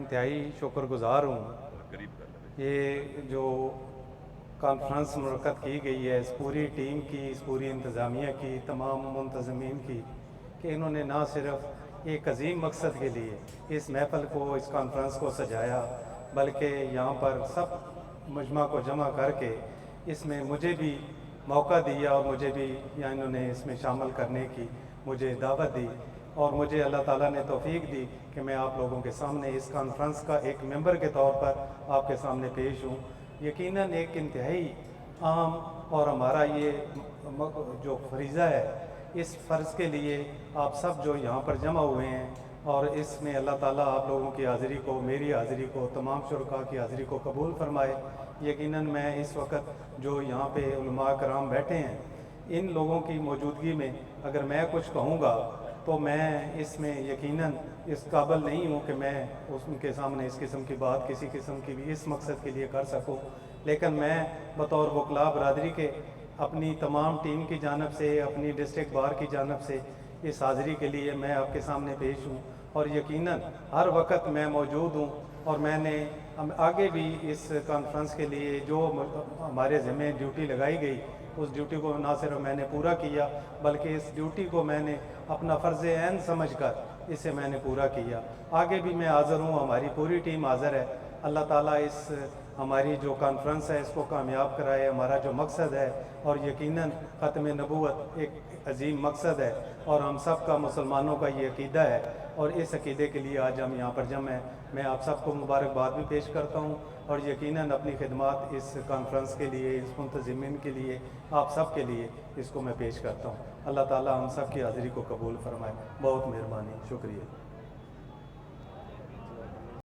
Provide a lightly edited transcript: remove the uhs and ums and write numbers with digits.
इंतहाई शुक्रगुजार हूँ। ये जो कॉन्फ्रेंस मुनक़्क़द की गई है इस पूरी टीम की, इस पूरी इंतज़ामिया की, तमाम मुंतज़मीन की, कि इन्होंने ना सिर्फ एक अजीम मकसद के लिए इस महफ़िल को, इस कॉन्फ्रेंस को सजाया, बल्कि यहाँ पर सब मजमा को जमा करके इसमें मुझे भी मौका दिया और मुझे भी या इन्होंने इसमें शामिल करने की मुझे दावत दी, और मुझे अल्लाह ताला ने तौफीक दी कि मैं आप लोगों के सामने इस कॉन्फ्रेंस का एक मेंबर के तौर पर आपके सामने पेश हूँ। यकीनन एक इंतहाई अहम और हमारा ये जो फरीज़ा है, इस फ़र्ज़ के लिए आप सब जो यहाँ पर जमा हुए हैं, और इसमें अल्लाह ताला आप लोगों की हाज़िरी को, मेरी हाज़िरी को, तमाम शुरका की हाज़िरी को कबूल फ़रमाए। यकीनन मैं इस वक्त जो यहाँ पे उलमा कराम बैठे हैं, इन लोगों की मौजूदगी में अगर मैं कुछ कहूँगा तो मैं इसमें यकीनन इस काबिल नहीं हूँ कि मैं उनके सामने इस किस्म की बात किसी किस्म की भी इस मकसद के लिए कर सकूँ। लेकिन मैं बतौर वकला बरदरी के अपनी तमाम टीम की जानब से, अपनी डिस्ट्रिक्ट बार की जानब से इस हाज़िरी के लिए मैं आपके सामने पेश हूँ, और यकीनन हर वक्त मैं मौजूद हूँ। और मैंने आगे भी इस कॉन्फ्रेंस के लिए जो हमारे ज़िम्मे ड्यूटी लगाई गई, उस ड्यूटी को ना सिर्फ मैंने पूरा किया, बल्कि इस ड्यूटी को मैंने अपना फ़र्ज़ ऐन समझकर इसे मैंने पूरा किया। आगे भी मैं हाज़िर हूँ, हमारी पूरी टीम हाज़िर है। अल्लाह ताला इस हमारी जो कॉन्फ्रेंस है इसको कामयाब कराए, हमारा जो मकसद है, और यकीनन ख़त्म नबूवत एक अजीम मकसद है, और हम सब का मुसलमानों का ये अक़ीदा है, और इस अक़ीदे के लिए आज हम यहाँ पर जम हैं। मैं आप सबको मुबारकबाद भी पेश करता हूँ, और यकीनन अपनी खिदमत इस कॉन्फ्रेंस के लिए, इस मुंतज़मीन के लिए, आप सब के लिए इसको मैं पेश करता हूँ। अल्लाह ताला हम सब की हाज़िरी को कबूल फ़रमाए। बहुत मेहरबानी, शुक्रिया।